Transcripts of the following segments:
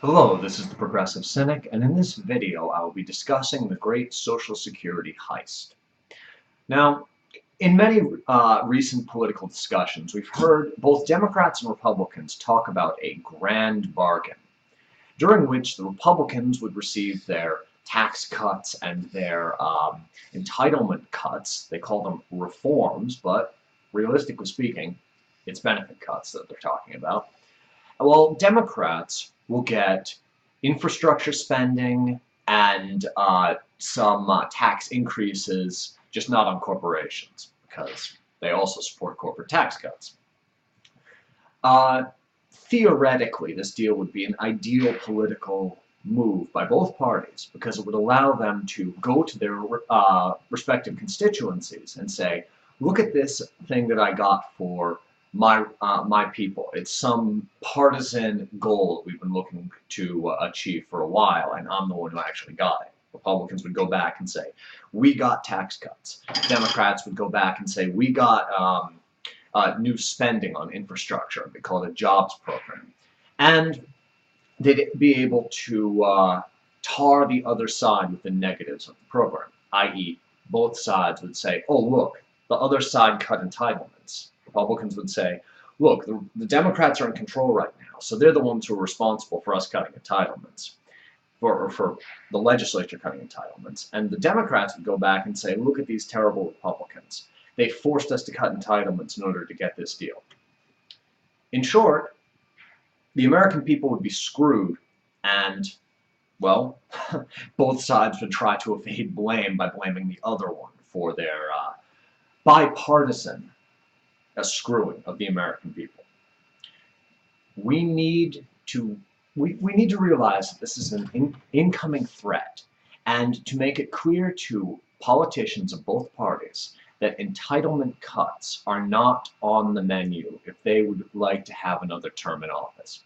Hello, this is the Progressive Cynic, and in this video I will be discussing the Great Social Security Heist. Now, in many recent political discussions, we've heard both Democrats and Republicans talk about a grand bargain, during which the Republicans would receive their tax cuts and their entitlement cuts. They call them reforms, but realistically speaking, it's benefit cuts that they're talking about. Well, Democrats will get infrastructure spending and some tax increases, just not on corporations, because they also support corporate tax cuts. Uh, Theoretically, this deal would be an ideal political move by both parties because it would allow them to go to their respective constituencies and say, look at this thing that I got for my people. It's some partisan goal that we've been looking to achieve for a while, and I'm the one who actually got it. Republicans would go back and say, we got tax cuts. Democrats would go back and say, we got new spending on infrastructure. They call it a jobs program. And they'd be able to tar the other side with the negatives of the program, i.e. both sides would say, oh, look, the other side cut entitlements. Republicans would say, look, the Democrats are in control right now, so they're the ones who are responsible for us cutting entitlements, for the legislature cutting entitlements. And the Democrats would go back and say, look at these terrible Republicans. They forced us to cut entitlements in order to get this deal. In short, the American people would be screwed, and, well, both sides would try to evade blame by blaming the other one for their bipartisan screwing of the American people. We need to realize that this is an incoming threat, and to make it clear to politicians of both parties that entitlement cuts are not on the menu if they would like to have another term in office.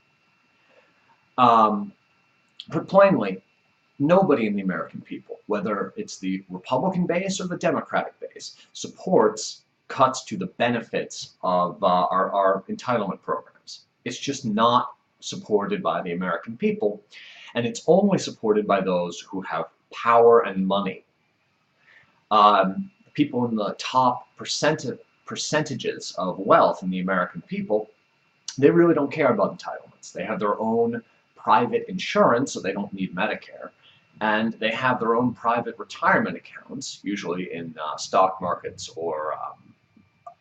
Put plainly, nobody in the American people, whether it's the Republican base or the Democratic base, supports cuts to the benefits of our entitlement programs. It's just not supported by the American people, and it's only supported by those who have power and money. People in the top percentages of wealth in the American people, they really don't care about entitlements. They have their own private insurance, so they don't need Medicare, and they have their own private retirement accounts, usually in stock markets or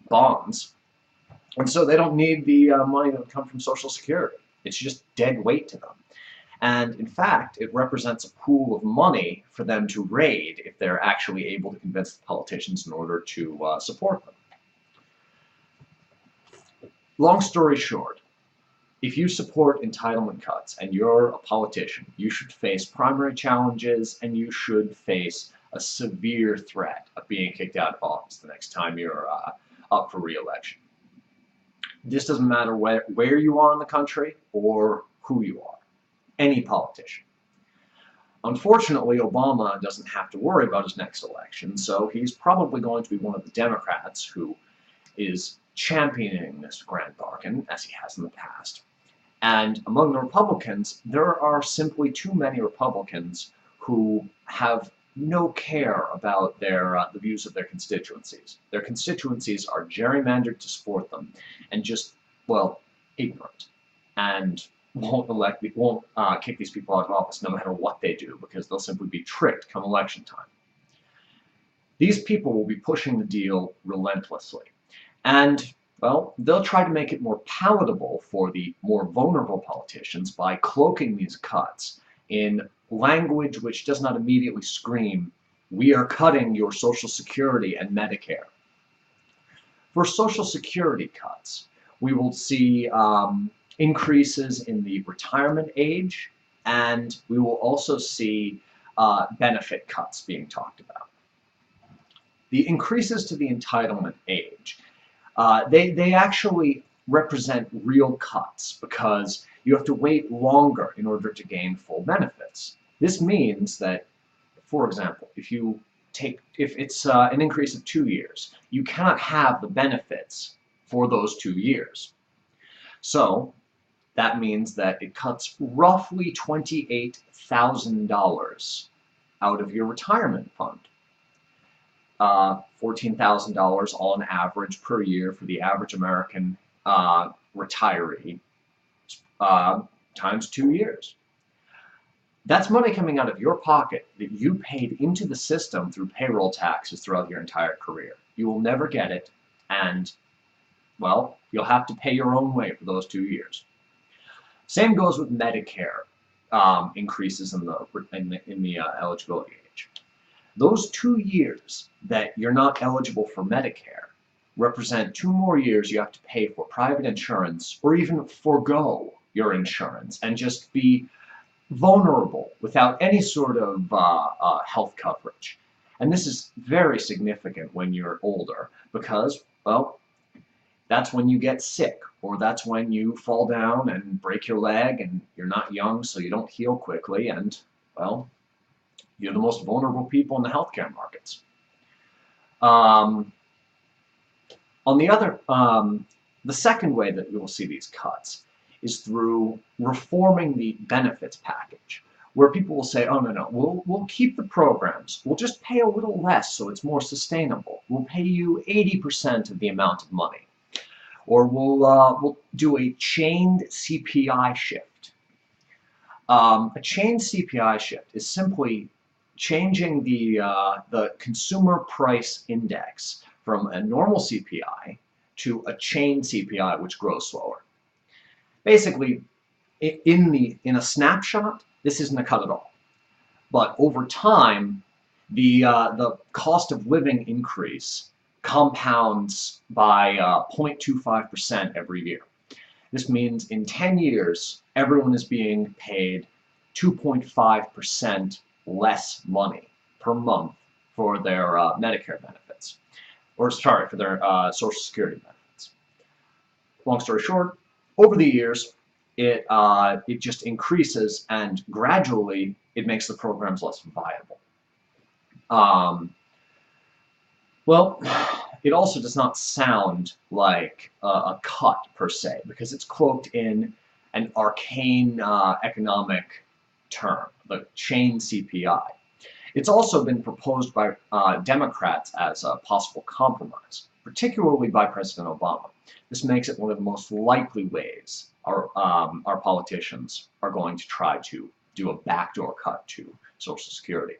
bonds, and so they don't need the money that would come from Social Security. It's just dead weight to them. And in fact, it represents a pool of money for them to raid if they're actually able to convince the politicians in order to support them. Long story short, if you support entitlement cuts and you're a politician, you should face primary challenges and you should face a severe threat of being kicked out of office the next time you're up for re-election. This doesn't matter where you are in the country or who you are. Any politician. Unfortunately, Obama doesn't have to worry about his next election, so he's probably going to be one of the Democrats who is championing this grand bargain, as he has in the past. And among the Republicans, there are simply too many Republicans who have no care about the views of their constituencies. Their constituencies are gerrymandered to support them, and just, well, ignorant, and won't kick these people out of office no matter what they do, because they'll simply be tricked come election time. These people will be pushing the deal relentlessly, and, well, they'll try to make it more palatable for the more vulnerable politicians by cloaking these cuts in language which does not immediately scream, we are cutting your Social Security and Medicare. For Social Security cuts, we will see increases in the retirement age, and we will also see benefit cuts being talked about. The increases to the entitlement age, they actually represent real cuts because you have to wait longer in order to gain full benefits. This means that, for example, if it's an increase of 2 years, you cannot have the benefits for those 2 years. So that means that it cuts roughly $28,000 out of your retirement fund. $14,000 on average per year for the average American retiree times 2 years. That's money coming out of your pocket that you paid into the system through payroll taxes throughout your entire career. You will never get it, and, well, you'll have to pay your own way for those 2 years. Same goes with Medicare increases in the eligibility age. Those 2 years that you're not eligible for Medicare represent 2 more years you have to pay for private insurance, or even forego your insurance and just be vulnerable without any sort of health coverage. And this is very significant when you're older because, well, that's when you get sick, or that's when you fall down and break your leg and you're not young, so you don't heal quickly, and, well, you're the most vulnerable people in the healthcare markets. On the second way that you will see these cuts is through reforming the benefits package, where people will say, oh, no, we'll keep the programs. We'll just pay a little less so it's more sustainable. We'll pay you 80% of the amount of money. Or we'll do a chained CPI shift. A chained CPI shift is simply changing the consumer price index from a normal CPI to a chained CPI, which grows slower. Basically, in a snapshot, this isn't a cut at all. But over time, the cost of living increase compounds by 0.25% every year. This means in 10 years, everyone is being paid 2.5% less money per month for their Medicare benefits, or sorry, for their Social Security benefits. Long story short, over the years, it just increases, and gradually it makes the programs less viable. Well, it also does not sound like a cut per se, because it's cloaked in an arcane economic term, the chain CPI. It's also been proposed by Democrats as a possible compromise, particularly by President Obama. This makes it one of the most likely ways our politicians are going to try to do a backdoor cut to Social Security.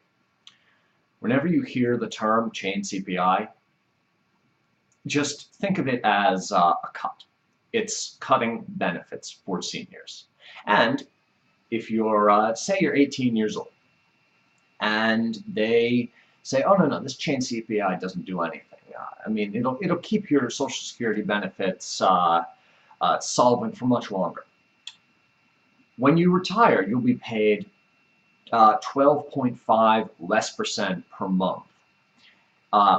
Whenever you hear the term chain CPI, just think of it as a cut. It's cutting benefits for seniors. And if you're, say you're 18 years old, and they say, oh, no, this chain CPI doesn't do anything. I mean, it'll keep your Social Security benefits solvent for much longer. When you retire, you'll be paid 12.5% less per month.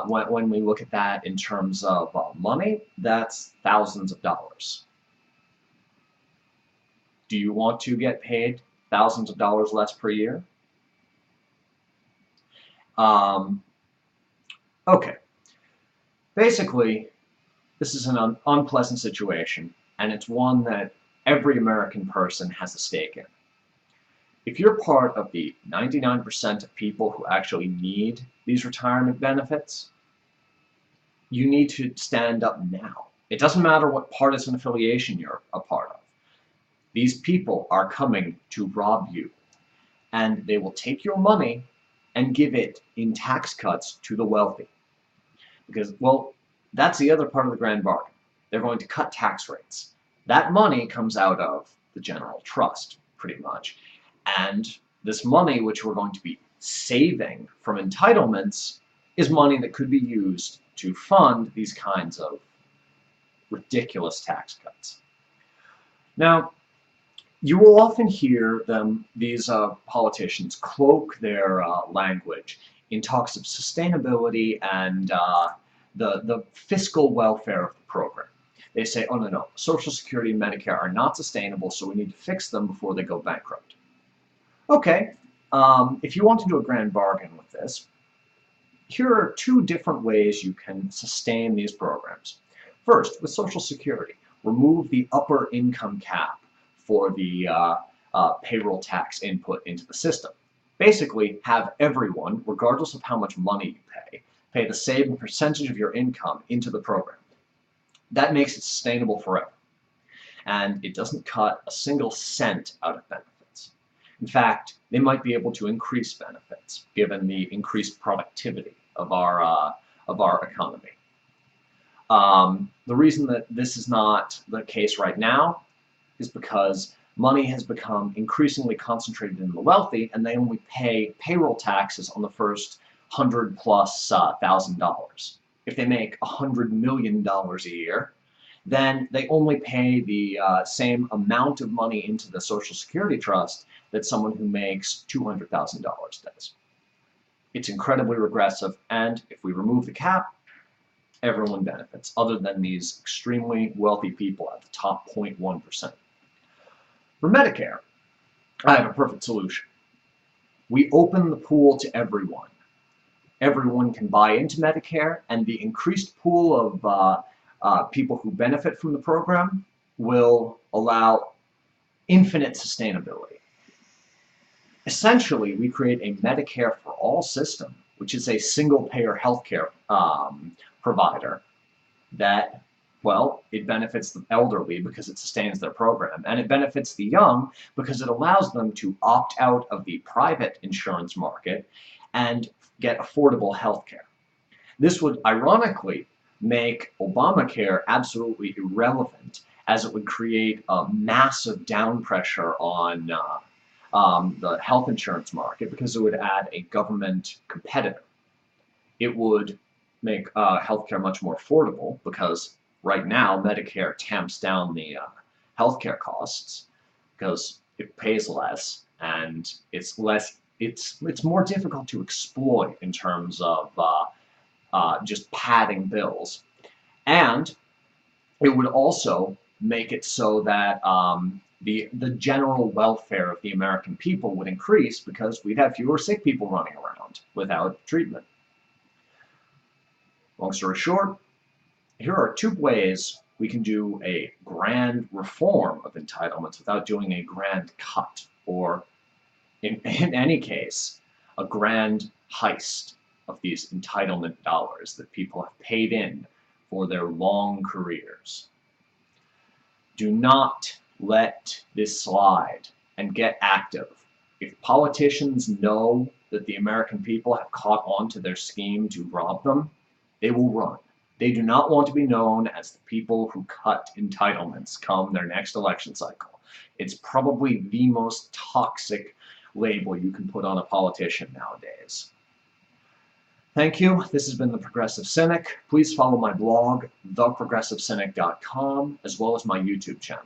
When we look at that in terms of money, that's thousands of dollars. Do you want to get paid thousands of dollars less per year? Okay. Basically, this is an unpleasant situation, and it's one that every American person has a stake in. If you're part of the 99% of people who actually need these retirement benefits, you need to stand up now. It doesn't matter what partisan affiliation you're a part of. These people are coming to rob you, and they will take your money and give it in tax cuts to the wealthy. Because, well, that's the other part of the grand bargain. They're going to cut tax rates. That money comes out of the general trust, pretty much. And this money, which we're going to be saving from entitlements, is money that could be used to fund these kinds of ridiculous tax cuts. Now, you will often hear these politicians cloak their language in talks of sustainability and the fiscal welfare of the program. They say, oh, no, Social Security and Medicare are not sustainable, so we need to fix them before they go bankrupt. Okay, if you want to do a grand bargain with this, here are 2 different ways you can sustain these programs. First, with Social Security, remove the upper income cap for the payroll tax input into the system. Basically, have everyone, regardless of how much money you pay the same percentage of your income into the program. That makes it sustainable forever. And it doesn't cut a single cent out of benefits. In fact, they might be able to increase benefits given the increased productivity of our economy. The reason that this is not the case right now is because money has become increasingly concentrated in the wealthy, and they only pay payroll taxes on the first $100,000+. If they make $100 million a year, then they only pay the same amount of money into the Social Security Trust that someone who makes $200,000 does. It's incredibly regressive, and if we remove the cap, everyone benefits, other than these extremely wealthy people at the top 0.1%. For Medicare, I have a perfect solution. We open the pool to everyone. Everyone can buy into Medicare, and the increased pool of people who benefit from the program will allow infinite sustainability. Essentially, we create a Medicare for all system, which is a single-payer healthcare provider that, well, it benefits the elderly because it sustains their program, and it benefits the young because it allows them to opt out of the private insurance market and get affordable healthcare. This would ironically make Obamacare absolutely irrelevant, as it would create a massive down pressure on the health insurance market because it would add a government competitor. It would make healthcare much more affordable because right now Medicare tamps down the healthcare costs because it pays less and it's more difficult to exploit in terms of just padding bills. And it would also make it so that the general welfare of the American people would increase because we'd have fewer sick people running around without treatment. Long story short, here are 2 ways we can do a grand reform of entitlements without doing a grand cut, or in any case, a grand heist of these entitlement dollars that people have paid in for their long careers. Do not let this slide and get active. If politicians know that the American people have caught on to their scheme to rob them, they will run. They do not want to be known as the people who cut entitlements come their next election cycle. It's probably the most toxic label you can put on a politician nowadays. Thank you. This has been The Progressive Cynic. Please follow my blog, theprogressivecynic.com, as well as my YouTube channel.